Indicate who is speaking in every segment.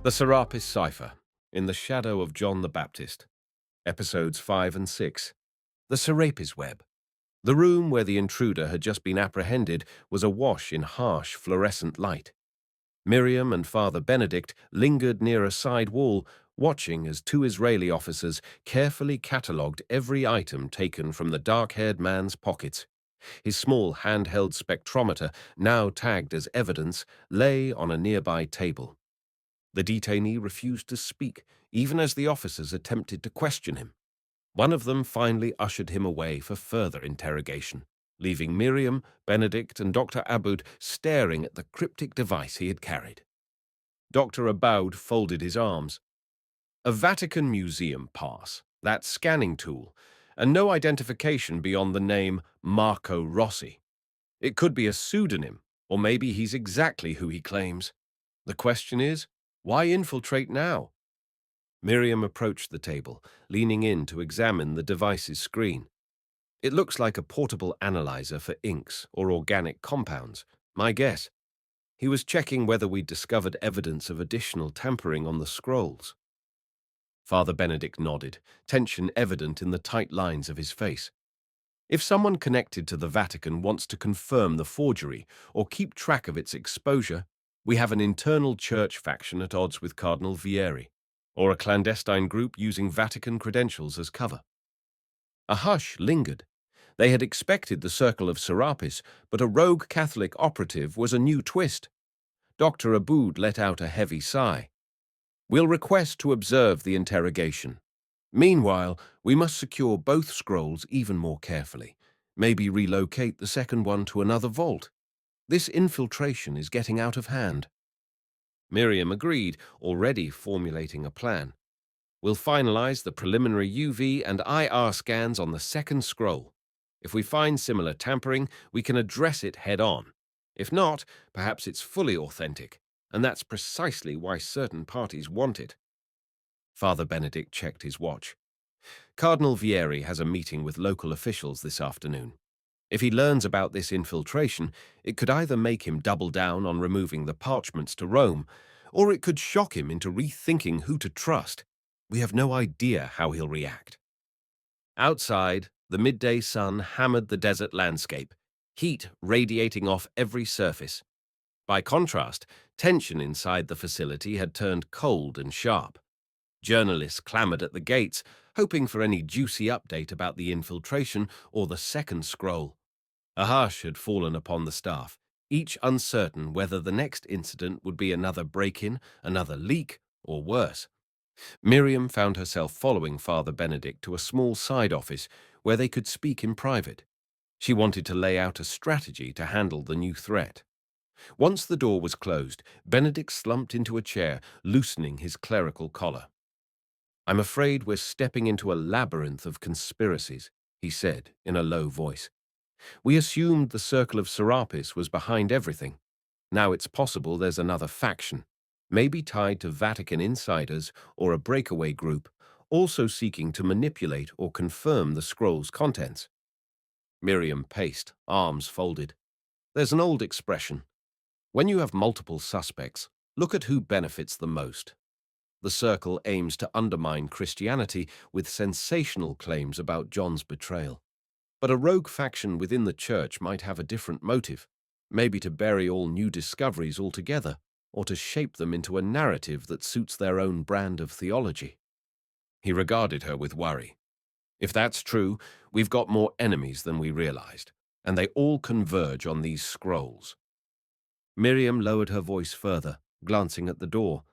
Speaker 1: The SERAPIS CIPER, In the Shadow of John the Baptist, Episodes 5 and 6. The Serapis Web. The room where the intruder had just been apprehended was awash in harsh, fluorescent light. Miriam and Father Benedict lingered near a side wall, watching as two Israeli officers carefully catalogued every item taken from the dark-haired man's pockets. His small handheld spectrometer, now tagged as evidence, lay on a nearby table. The detainee refused to speak, even as the officers attempted to question him. One of them finally ushered him away for further interrogation, leaving Miriam, Benedict, and Dr. Aboud staring at the cryptic device he had carried. Dr. Aboud folded his arms. A Vatican museum pass, that scanning tool, and no identification beyond the name Marco Rossi. It could be a pseudonym, or maybe he's exactly who he claims. The question is, why infiltrate now? Miriam approached the table, leaning in to examine the device's screen. It looks like a portable analyzer for inks or organic compounds, my guess. He was checking whether we'd discovered evidence of additional tampering on the scrolls. Father Benedict nodded, tension evident in the tight lines of his face. If someone connected to the Vatican wants to confirm the forgery or keep track of its exposure, we have an internal church faction at odds with Cardinal Vieri, or a clandestine group using Vatican credentials as cover. A hush lingered. They had expected the circle of Serapis, but a rogue Catholic operative was a new twist. Dr. Aboud let out a heavy sigh. We'll request to observe the interrogation. Meanwhile, we must secure both scrolls even more carefully. Maybe relocate the second one to another vault. This infiltration is getting out of hand. Miriam agreed, already formulating a plan. We'll finalize the preliminary UV and IR scans on the second scroll. If we find similar tampering, we can address it head-on. If not, perhaps it's fully authentic, and that's precisely why certain parties want it. Father Benedict checked his watch. Cardinal Vieri has a meeting with local officials this afternoon. If he learns about this infiltration, it could either make him double down on removing the parchments to Rome, or it could shock him into rethinking who to trust. We have no idea how he'll react. Outside, the midday sun hammered the desert landscape, heat radiating off every surface. By contrast, tension inside the facility had turned cold and sharp. Journalists clamored at the gates, hoping for any juicy update about the infiltration or the second scroll. A hush had fallen upon the staff, each uncertain whether the next incident would be another break-in, another leak, or worse. Miriam found herself following Father Benedict to a small side office where they could speak in private. She wanted to lay out a strategy to handle the new threat. Once the door was closed, Benedict slumped into a chair, loosening his clerical collar. "I'm afraid we're stepping into a labyrinth of conspiracies," he said in a low voice. "We assumed the circle of Serapis was behind everything. Now it's possible there's another faction, maybe tied to Vatican insiders or a breakaway group, also seeking to manipulate or confirm the scroll's contents." Miriam paced, arms folded. There's an old expression. When you have multiple suspects, look at who benefits the most. The circle aims to undermine Christianity with sensational claims about John's betrayal. But a rogue faction within the church might have a different motive, maybe to bury all new discoveries altogether, or to shape them into a narrative that suits their own brand of theology. He regarded her with worry. If that's true, we've got more enemies than we realized, and they all converge on these scrolls. Miriam lowered her voice further, glancing at the door.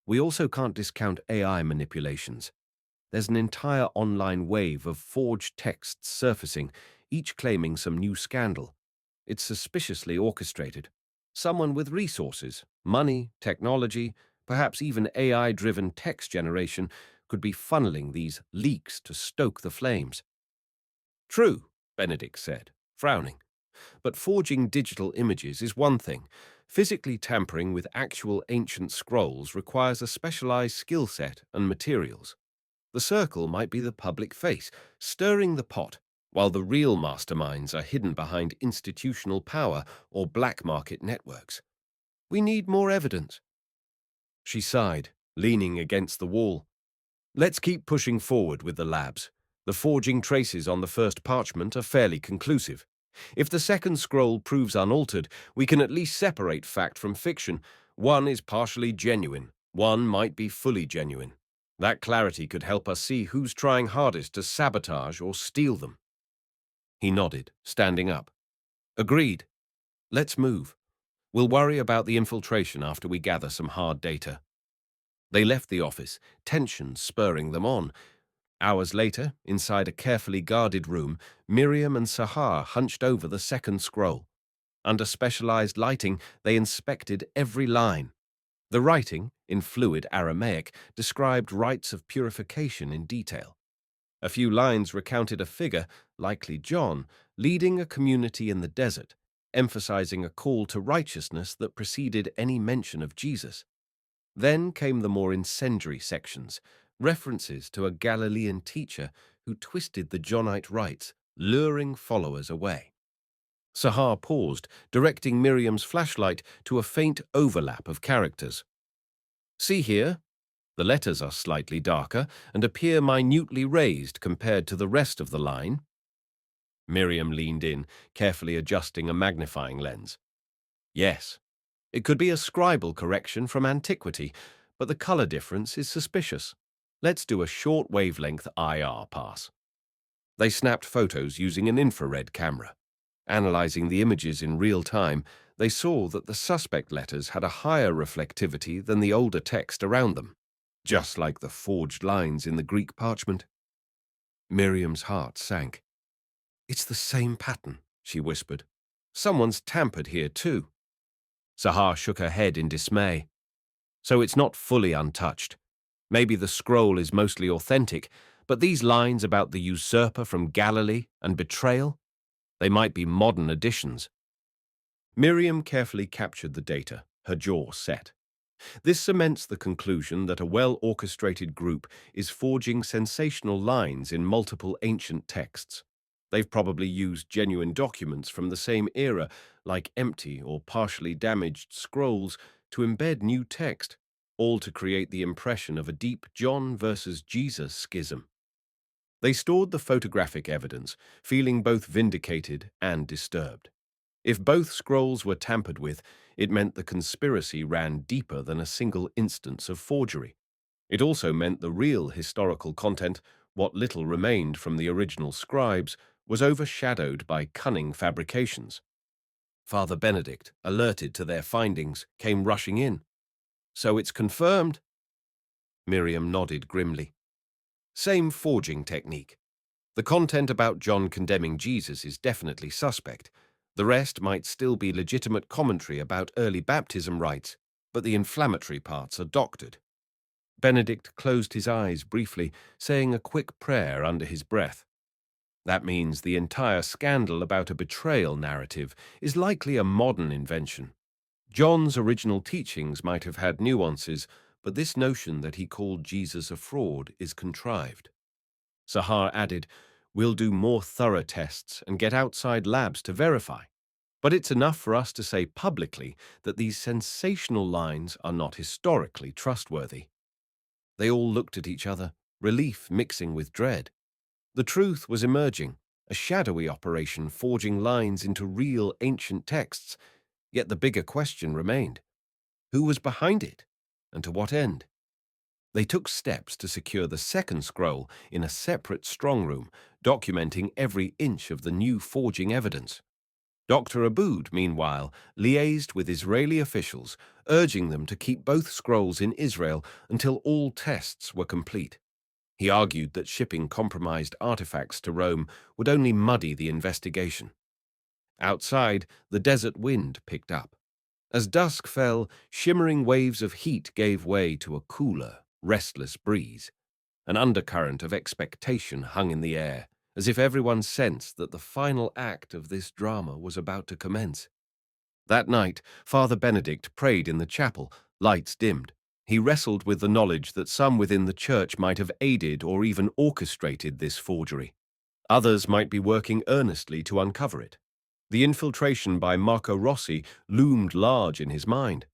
Speaker 1: We also can't discount AI manipulations. There's an entire online wave of forged texts surfacing, each claiming some new scandal. It's suspiciously orchestrated. Someone with resources, money, technology, perhaps even AI-driven text generation could be funneling these leaks to stoke the flames. "True," Benedict said, frowning. "But forging digital images is one thing. Physically tampering with actual ancient scrolls requires a specialized skill set and materials. The circle might be the public face, stirring the pot, while the real masterminds are hidden behind institutional power or black market networks. We need more evidence." She sighed, leaning against the wall. Let's keep pushing forward with the labs. The forging traces on the first parchment are fairly conclusive. If the second scroll proves unaltered, we can at least separate fact from fiction. One is partially genuine, one might be fully genuine. That clarity could help us see who's trying hardest to sabotage or steal them. He nodded, standing up. Agreed. Let's move. We'll worry about the infiltration after we gather some hard data. They left the office, tension spurring them on. Hours later, inside a carefully guarded room, Miriam and Sahar hunched over the second scroll. Under specialized lighting, they inspected every line. The writing, in fluid Aramaic, described rites of purification in detail. A few lines recounted a figure, likely John, leading a community in the desert, emphasizing a call to righteousness that preceded any mention of Jesus. Then came the more incendiary sections, references to a Galilean teacher who twisted the Johnite rites, luring followers away. Sahar paused, directing Miriam's flashlight to a faint overlap of characters. See here? The letters are slightly darker and appear minutely raised compared to the rest of the line. Miriam leaned in, carefully adjusting a magnifying lens. Yes, it could be a scribal correction from antiquity, but the color difference is suspicious. Let's do a short wavelength IR pass. They snapped photos using an infrared camera. Analyzing the images in real time, they saw that the suspect letters had a higher reflectivity than the older text around them, just like the forged lines in the Greek parchment. Miriam's heart sank. It's the same pattern, she whispered. Someone's tampered here too. Sahar shook her head in dismay. So it's not fully untouched. Maybe the scroll is mostly authentic, but these lines about the usurper from Galilee and betrayal, they might be modern additions. Miriam carefully captured the data, her jaw set. This cements the conclusion that a well-orchestrated group is forging sensational lines in multiple ancient texts. They've probably used genuine documents from the same era, like empty or partially damaged scrolls, to embed new text, all to create the impression of a deep John versus Jesus schism. They stored the photographic evidence, feeling both vindicated and disturbed. If both scrolls were tampered with, it meant the conspiracy ran deeper than a single instance of forgery. It also meant the real historical content, what little remained from the original scribes, was overshadowed by cunning fabrications. Father Benedict, alerted to their findings, came rushing in. So it's confirmed? Miriam nodded grimly. Same forging technique. The content about John condemning Jesus is definitely suspect. The rest might still be legitimate commentary about early baptism rites, but the inflammatory parts are doctored. Benedict closed his eyes briefly, saying a quick prayer under his breath. That means the entire scandal about a betrayal narrative is likely a modern invention. John's original teachings might have had nuances, but this notion that he called Jesus a fraud is contrived. Sahar added, We'll do more thorough tests and get outside labs to verify. But it's enough for us to say publicly that these sensational lines are not historically trustworthy. They all looked at each other, relief mixing with dread. The truth was emerging, a shadowy operation forging lines into real ancient texts, yet the bigger question remained. Who was behind it, and to what end? They took steps to secure the second scroll in a separate strongroom, documenting every inch of the new forging evidence. Dr. Aboud, meanwhile, liaised with Israeli officials, urging them to keep both scrolls in Israel until all tests were complete. He argued that shipping compromised artifacts to Rome would only muddy the investigation. Outside, the desert wind picked up. As dusk fell, shimmering waves of heat gave way to a cooler, restless breeze. An undercurrent of expectation hung in the air, as if everyone sensed that the final act of this drama was about to commence. That night, Father Benedict prayed in the chapel, lights dimmed. He wrestled with the knowledge that some within the church might have aided or even orchestrated this forgery. Others might be working earnestly to uncover it. The infiltration by Marco Rossi loomed large in his mind.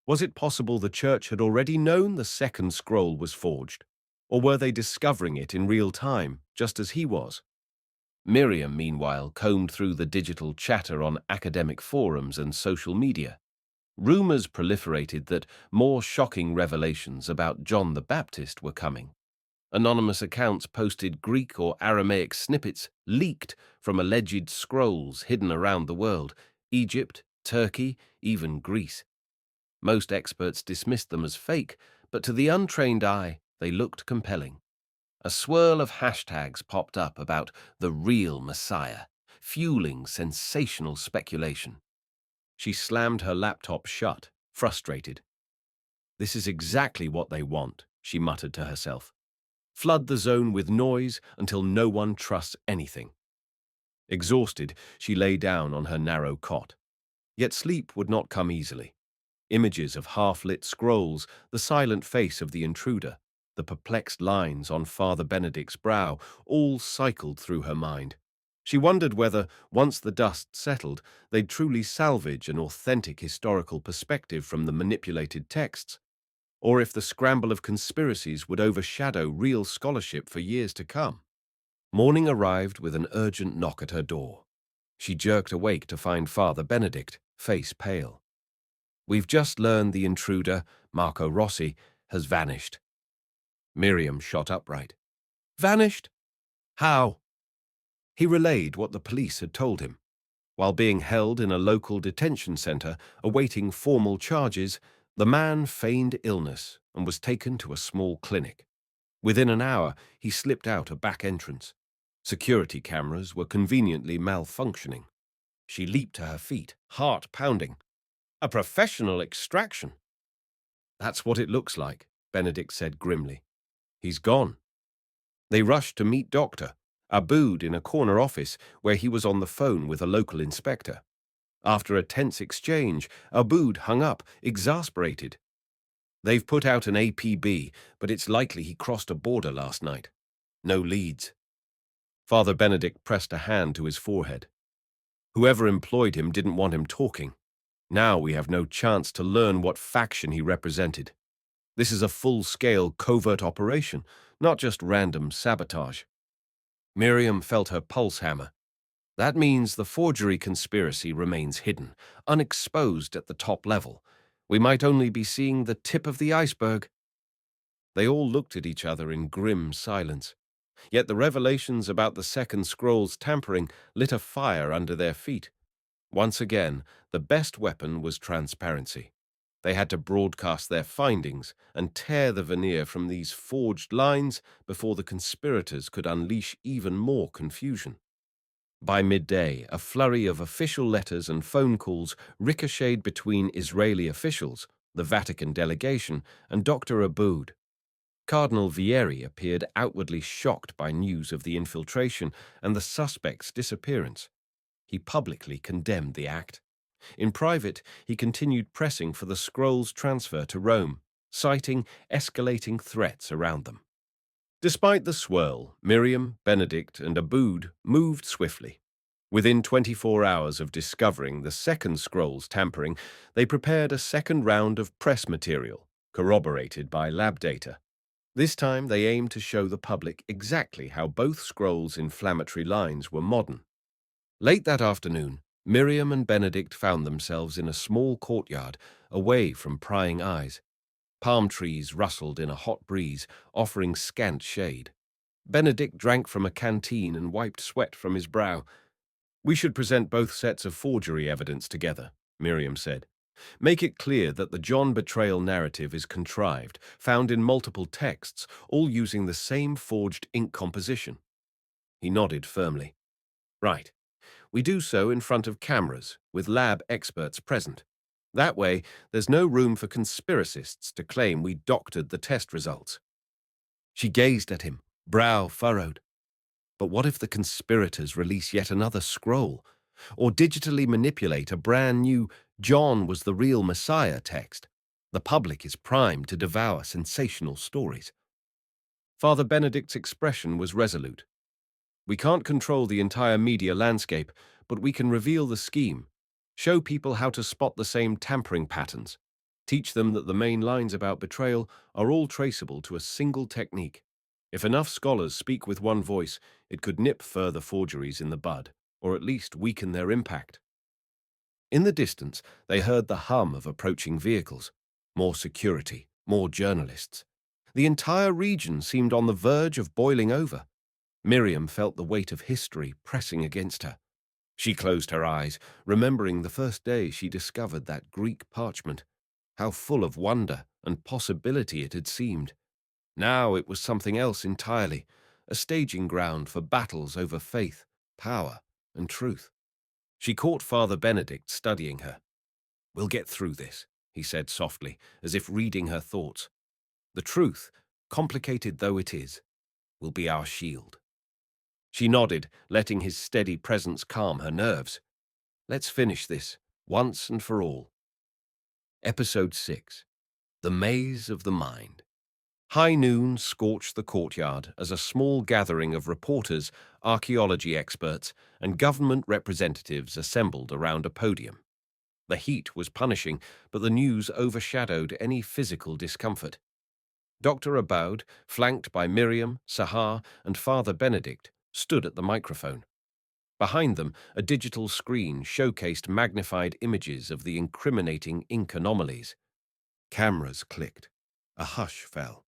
Speaker 1: Was it possible the church had already known the second scroll was forged? Or were they discovering it in real time, just as he was? Miriam, meanwhile, combed through the digital chatter on academic forums and social media. Rumors proliferated that more shocking revelations about John the Baptist were coming. Anonymous accounts posted Greek or Aramaic snippets leaked from alleged scrolls hidden around the world: Egypt, Turkey, even Greece. Most experts dismissed them as fake, but to the untrained eye, they looked compelling. A swirl of hashtags popped up about the real Messiah, fueling sensational speculation. She slammed her laptop shut, frustrated. "This is exactly what they want," she muttered to herself. "Flood the zone with noise until no one trusts anything." Exhausted, she lay down on her narrow cot. Yet sleep would not come easily. Images of half-lit scrolls, the silent face of the intruder, the perplexed lines on Father Benedict's brow, all cycled through her mind. She wondered whether, once the dust settled, they'd truly salvage an authentic historical perspective from the manipulated texts, or if the scramble of conspiracies would overshadow real scholarship for years to come. Morning arrived with an urgent knock at her door. She jerked awake to find Father Benedict, face pale. "We've just learned the intruder, Marco Rossi, has vanished." Miriam shot upright. "Vanished? How?" He relayed what the police had told him. While being held in a local detention center, awaiting formal charges, the man feigned illness and was taken to a small clinic. Within an hour, he slipped out a back entrance. Security cameras were conveniently malfunctioning. She leaped to her feet, heart pounding. "A professional extraction." "That's what it looks like," Benedict said grimly. "He's gone." They rushed to meet Dr. Aboud in a corner office where he was on the phone with a local inspector. After a tense exchange, Aboud hung up, exasperated. "They've put out an APB, but it's likely he crossed a border last night. No leads." Father Benedict pressed a hand to his forehead. "Whoever employed him didn't want him talking. Now we have no chance to learn what faction he represented. This is a full-scale covert operation, not just random sabotage." Miriam felt her pulse hammer. "That means the forgery conspiracy remains hidden, unexposed at the top level. We might only be seeing the tip of the iceberg." They all looked at each other in grim silence. Yet the revelations about the second scroll's tampering lit a fire under their feet. Once again, the best weapon was transparency. They had to broadcast their findings and tear the veneer from these forged lines before the conspirators could unleash even more confusion. By midday, a flurry of official letters and phone calls ricocheted between Israeli officials, the Vatican delegation, and Dr. Aboud. Cardinal Vieri appeared outwardly shocked by news of the infiltration and the suspect's disappearance. He publicly condemned the act. In private, he continued pressing for the scroll's transfer to Rome, citing escalating threats around them. Despite the swirl, Miriam, Benedict, and Aboud moved swiftly. Within 24 hours of discovering the second scroll's tampering, they prepared a second round of press material, corroborated by lab data. This time they aimed to show the public exactly how both scrolls' inflammatory lines were modern. Late that afternoon, Miriam and Benedict found themselves in a small courtyard, away from prying eyes. Palm trees rustled in a hot breeze, offering scant shade. Benedict drank from a canteen and wiped sweat from his brow. "We should present both sets of forgery evidence together," Miriam said. "Make it clear that the John betrayal narrative is contrived, found in multiple texts, all using the same forged ink composition." He nodded firmly. "Right. We do so in front of cameras, with lab experts present. That way, there's no room for conspiracists to claim we doctored the test results." She gazed at him, brow furrowed. But what if the conspirators release yet another scroll, or digitally manipulate a brand new "John was the real Messiah" text? The public is primed to devour sensational stories. Father Benedict's expression was resolute. "We can't control the entire media landscape, but we can reveal the scheme, show people how to spot the same tampering patterns. Teach them that the main lines about betrayal are all traceable to a single technique. If enough scholars speak with one voice, it could nip further forgeries in the bud, or at least weaken their impact. In the distance, they heard the hum of approaching vehicles. More security, more journalists. The entire region seemed on the verge of boiling over. Miriam felt the weight of history pressing against her. She closed her eyes, remembering the first day she discovered that Greek parchment. How full of wonder and possibility it had seemed. Now it was something else entirely, a staging ground for battles over faith, power, and truth. She caught Father Benedict studying her. "We'll get through this," he said softly, as if reading her thoughts. "The truth, complicated though it is, will be our shield." She nodded, letting his steady presence calm her nerves. "Let's finish this, once and for all." Episode 6. The Maze of the Mind. High noon scorched the courtyard as a small gathering of reporters, archaeology experts, and government representatives assembled around a podium. The heat was punishing, but the news overshadowed any physical discomfort. Dr. Aboud, flanked by Miriam, Sahar, and Father Benedict, stood at the microphone. Behind them, a digital screen showcased magnified images of the incriminating ink anomalies. Cameras clicked. A hush fell.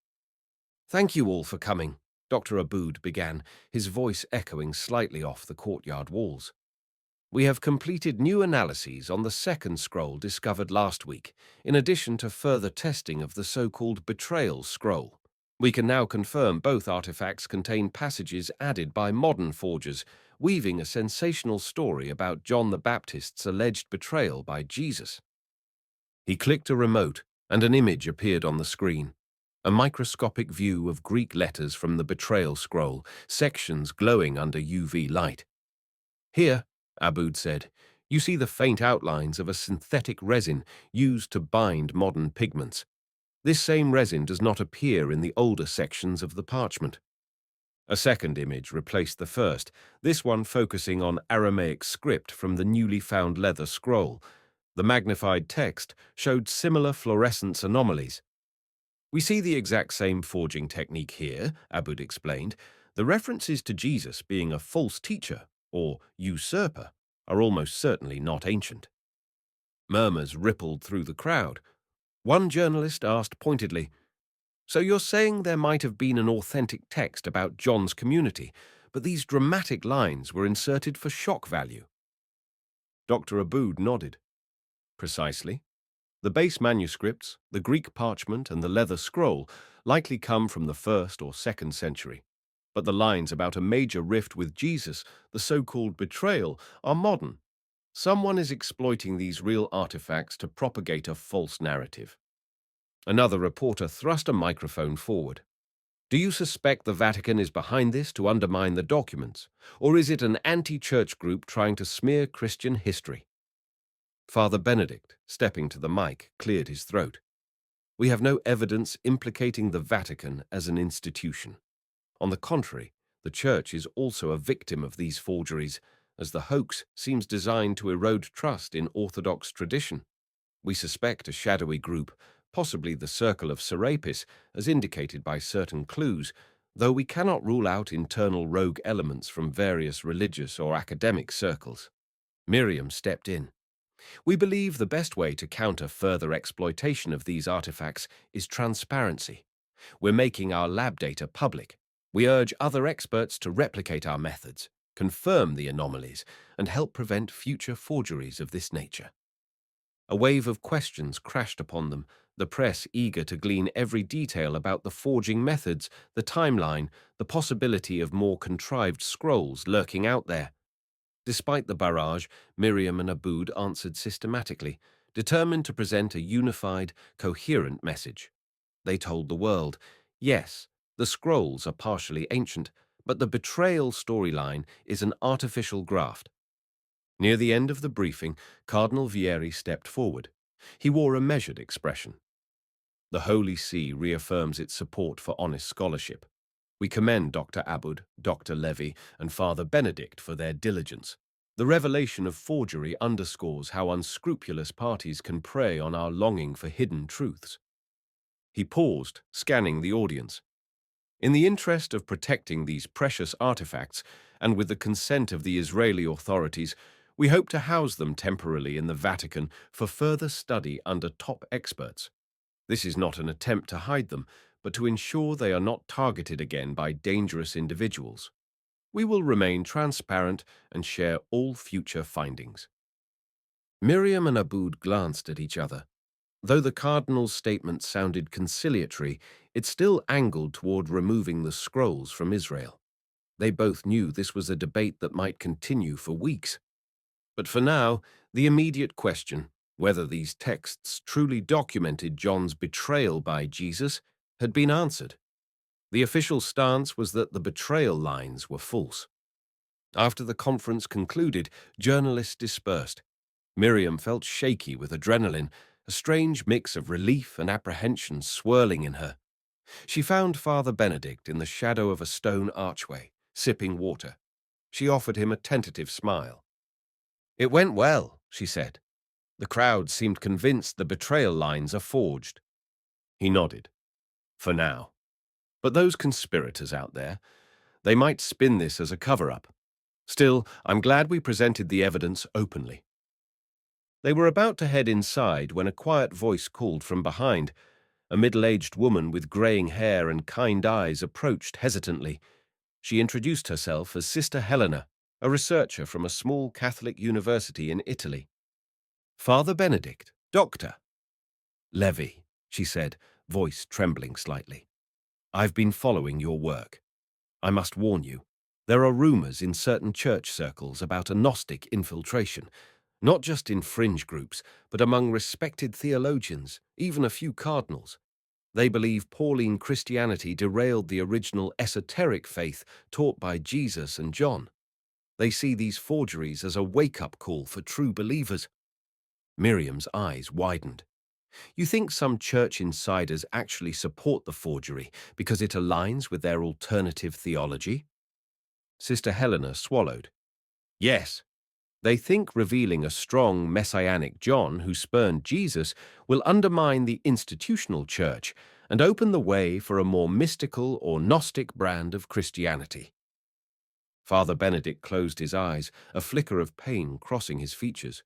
Speaker 1: "Thank you all for coming," Dr. Aboud began, his voice echoing slightly off the courtyard walls. "We have completed new analyses on the second scroll discovered last week, in addition to further testing of the so-called betrayal scroll. We can now confirm both artifacts contain passages added by modern forgers, weaving a sensational story about John the Baptist's alleged betrayal by Jesus." He clicked a remote, and an image appeared on the screen. A microscopic view of Greek letters from the betrayal scroll, sections glowing under UV light. "Here," Aboud said, "you see the faint outlines of a synthetic resin used to bind modern pigments. This same resin does not appear in the older sections of the parchment." A second image replaced the first, this one focusing on Aramaic script from the newly found leather scroll. The magnified text showed similar fluorescence anomalies. "We see the exact same forging technique here," Aboud explained. "The references to Jesus being a false teacher, or usurper, are almost certainly not ancient." Murmurs rippled through the crowd. One journalist asked pointedly, "So you're saying there might have been an authentic text about John's community, but these dramatic lines were inserted for shock value?" Dr. Aboud nodded. "Precisely. The base manuscripts, the Greek parchment and the leather scroll, likely come from the 1st or 2nd century. But the lines about a major rift with Jesus, the so-called betrayal, are modern. Someone is exploiting these real artifacts to propagate a false narrative." Another reporter thrust a microphone forward. "Do you suspect the Vatican is behind this to undermine the documents, or is it an anti-church group trying to smear Christian history?" Father Benedict, stepping to the mic, cleared his throat. "We have no evidence implicating the Vatican as an institution. On the contrary, the Church is also a victim of these forgeries, as the hoax seems designed to erode trust in Orthodox tradition. We suspect a shadowy group, possibly the Circle of Serapis, as indicated by certain clues, though we cannot rule out internal rogue elements from various religious or academic circles." Miriam stepped in. "We believe the best way to counter further exploitation of these artifacts is transparency. We're making our lab data public. We urge other experts to replicate our methods, confirm the anomalies, and help prevent future forgeries of this nature." A wave of questions crashed upon them, the press eager to glean every detail about the forging methods, the timeline, the possibility of more contrived scrolls lurking out there. Despite the barrage, Miriam and Aboud answered systematically, determined to present a unified, coherent message. They told the world, yes, the scrolls are partially ancient, but the betrayal storyline is an artificial graft. Near the end of the briefing, Cardinal Vieri stepped forward. He wore a measured expression. "The Holy See reaffirms its support for honest scholarship. We commend Dr. Aboud, Dr. Levy, and Father Benedict for their diligence. The revelation of forgery underscores how unscrupulous parties can prey on our longing for hidden truths. He paused, scanning the audience. In the interest of protecting these precious artifacts, and with the consent of the Israeli authorities, we hope to house them temporarily in the Vatican for further study under top experts. This is not an attempt to hide them, but to ensure they are not targeted again by dangerous individuals. We will remain transparent and share all future findings. Miriam and Aboud glanced at each other. Though the cardinal's statement sounded conciliatory, it still angled toward removing the scrolls from Israel. They both knew this was a debate that might continue for weeks. But for now, the immediate question, whether these texts truly documented John's betrayal by Jesus, had been answered. The official stance was that the betrayal lines were false. After the conference concluded, journalists dispersed. Miriam felt shaky with adrenaline, a strange mix of relief and apprehension swirling in her. She found Father Benedict in the shadow of a stone archway, sipping water. She offered him a tentative smile. "It went well," she said. "The crowd seemed convinced the betrayal lines are forged." He nodded. "For now. But those conspirators out there, they might spin this as a cover-up. Still, I'm glad we presented the evidence openly." They were about to head inside when a quiet voice called from behind. A middle-aged woman with graying hair and kind eyes approached hesitantly. She introduced herself as Sister Helena, a researcher from a small Catholic university in Italy. "Father Benedict, Doctor Levy," she said, voice trembling slightly. "I've been following your work. I must warn you, there are rumors in certain church circles about a Gnostic infiltration, not just in fringe groups, but among respected theologians, even a few cardinals. They believe Pauline Christianity derailed the original esoteric faith taught by Jesus and John. They see these forgeries as a wake-up call for true believers." Miriam's eyes widened. "You think some church insiders actually support the forgery because it aligns with their alternative theology?" Sister Helena swallowed. "Yes. They think revealing a strong messianic John who spurned Jesus will undermine the institutional church and open the way for a more mystical or Gnostic brand of Christianity." Father Benedict closed his eyes, a flicker of pain crossing his features.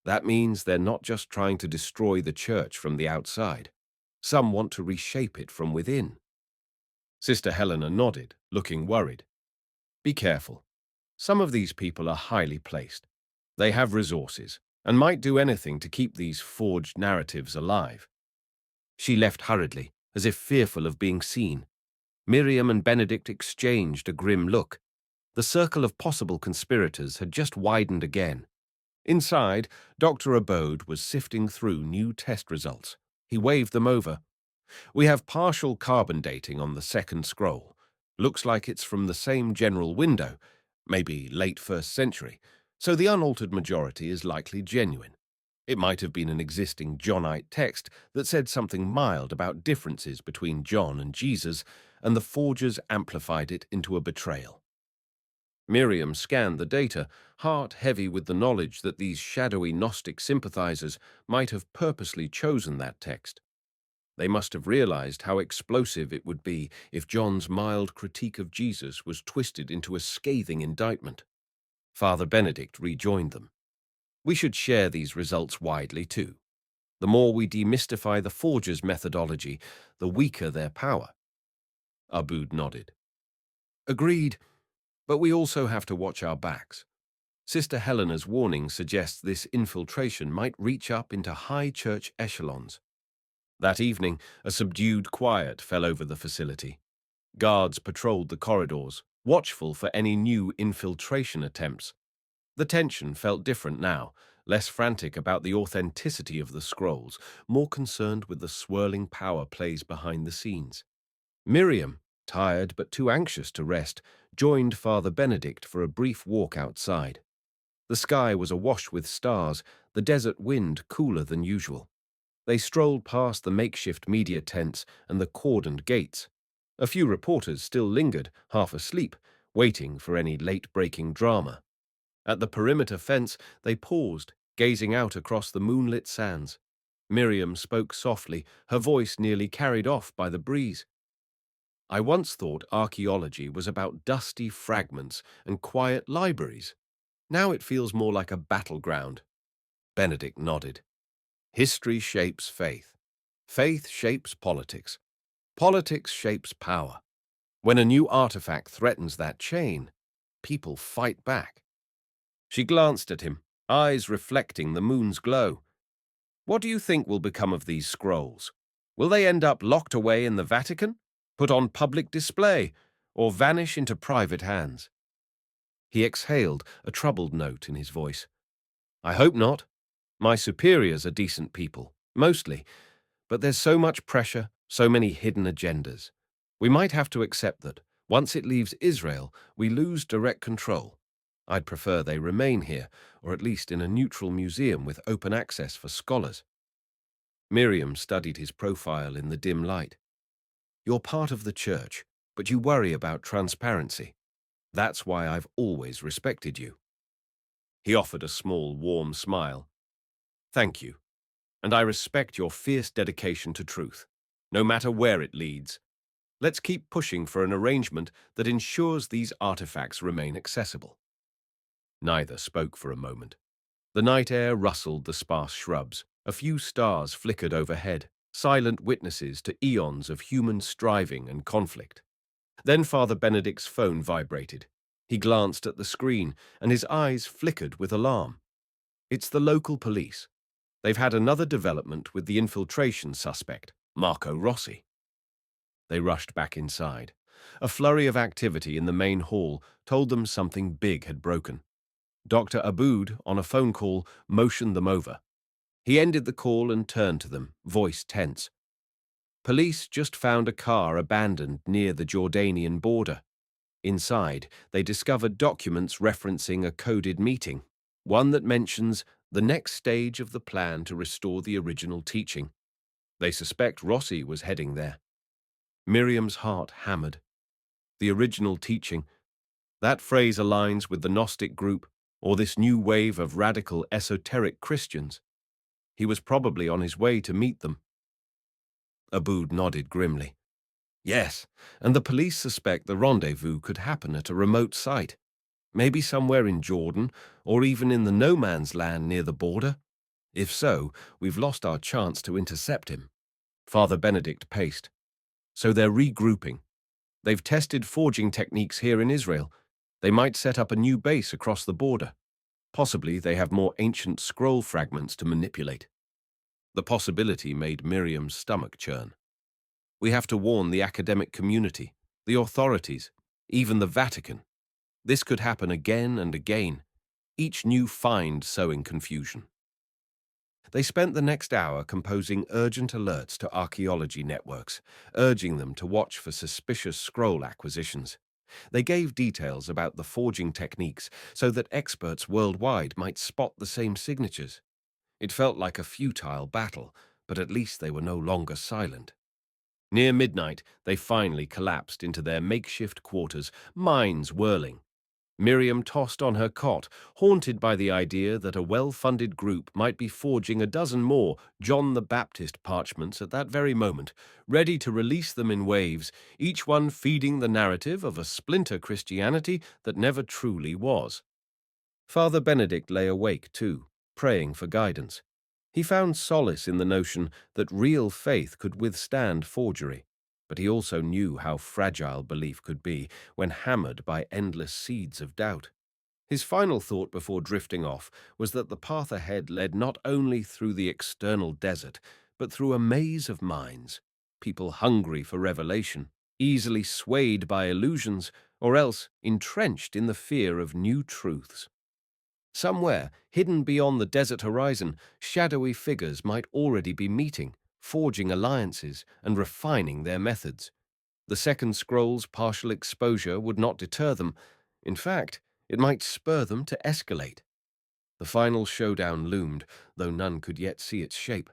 Speaker 1: "That means they're not just trying to destroy the church from the outside. Some want to reshape it from within." Sister Helena nodded, looking worried. "Be careful. Some of these people are highly placed. They have resources and might do anything to keep these forged narratives alive." She left hurriedly, as if fearful of being seen. Miriam and Benedict exchanged a grim look. The circle of possible conspirators had just widened again. Inside, Dr. Abode was sifting through new test results. He waved them over. "We have partial carbon dating on the second scroll. Looks like it's from the same general window, maybe late 1st century, so the unaltered majority is likely genuine. It might have been an existing Johnite text that said something mild about differences between John and Jesus, and the forgers amplified it into a betrayal." Miriam scanned the data, heart heavy with the knowledge that these shadowy Gnostic sympathizers might have purposely chosen that text. They must have realized how explosive it would be if John's mild critique of Jesus was twisted into a scathing indictment. Father Benedict rejoined them. "We should share these results widely too. The more we demystify the forger's methodology, the weaker their power." Aboud nodded. "Agreed. But we also have to watch our backs. Sister Helena's warning suggests this infiltration might reach up into high church echelons." That evening, a subdued quiet fell over the facility. Guards patrolled the corridors, watchful for any new infiltration attempts. The tension felt different now, less frantic about the authenticity of the scrolls, more concerned with the swirling power plays behind the scenes. Miriam, tired but too anxious to rest, joined Father Benedict for a brief walk outside. The sky was awash with stars, the desert wind cooler than usual. They strolled past the makeshift media tents and the cordoned gates. A few reporters still lingered, half asleep, waiting for any late-breaking drama. At the perimeter fence, they paused, gazing out across the moonlit sands. Miriam spoke softly, her voice nearly carried off by the breeze. I once thought archaeology was about dusty fragments and quiet libraries. Now it feels more like a battleground. Benedict nodded. History shapes faith. Faith shapes politics. Politics shapes power. When a new artifact threatens that chain, people fight back. She glanced at him, eyes reflecting the moon's glow. What do you think will become of these scrolls? Will they end up locked away in the Vatican, put on public display, or vanish into private hands? He exhaled, a troubled note in his voice. I hope not. My superiors are decent people, mostly, but there's so much pressure, so many hidden agendas. We might have to accept that, once it leaves Israel, we lose direct control. I'd prefer they remain here, or at least in a neutral museum with open access for scholars. Miriam studied his profile in the dim light. You're part of the church, but you worry about transparency. That's why I've always respected you. He offered a small, warm smile. Thank you, and I respect your fierce dedication to truth, no matter where it leads. Let's keep pushing for an arrangement that ensures these artifacts remain accessible. Neither spoke for a moment. The night air rustled the sparse shrubs. A few stars flickered overhead, silent witnesses to eons of human striving and conflict. Then Father Benedict's phone vibrated. He glanced at the screen, and his eyes flickered with alarm. It's the local police. They've had another development with the infiltration suspect, Marco Rossi. They rushed back inside. A flurry of activity in the main hall told them something big had broken. Dr. Aboud, on a phone call, motioned them over. He ended the call and turned to them, voice tense. Police just found a car abandoned near the Jordanian border. Inside, they discovered documents referencing a coded meeting, one that mentions the next stage of the plan to restore the original teaching. They suspect Rossi was heading there. Miriam's heart hammered. The original teaching. That phrase aligns with the Gnostic group, or this new wave of radical esoteric Christians. He was probably on his way to meet them. Aboud nodded grimly. Yes, and the police suspect the rendezvous could happen at a remote site, maybe somewhere in Jordan, or even in the no-man's land near the border. If so, we've lost our chance to intercept him. Father Benedict paced. So they're regrouping. They've tested forging techniques here in Israel. They might set up a new base across the border. Possibly they have more ancient scroll fragments to manipulate. The possibility made Miriam's stomach churn. We have to warn the academic community, the authorities, even the Vatican. This could happen again and again, each new find sowing confusion. They spent the next hour composing urgent alerts to archaeology networks, urging them to watch for suspicious scroll acquisitions. They gave details about the forging techniques so that experts worldwide might spot the same signatures. It felt like a futile battle, but at least they were no longer silent. Near midnight, they finally collapsed into their makeshift quarters, minds whirling. Miriam tossed on her cot, haunted by the idea that a well-funded group might be forging a dozen more John the Baptist parchments at that very moment, ready to release them in waves, each one feeding the narrative of a splinter Christianity that never truly was. Father Benedict lay awake too, praying for guidance. He found solace in the notion that real faith could withstand forgery, but he also knew how fragile belief could be when hammered by endless seeds of doubt. His final thought before drifting off was that the path ahead led not only through the external desert, but through a maze of minds, people hungry for revelation, easily swayed by illusions, or else entrenched in the fear of new truths. Somewhere, hidden beyond the desert horizon, shadowy figures might already be meeting, forging alliances, and refining their methods. The second scroll's partial exposure would not deter them. In fact, it might spur them to escalate. The final showdown loomed, though none could yet see its shape.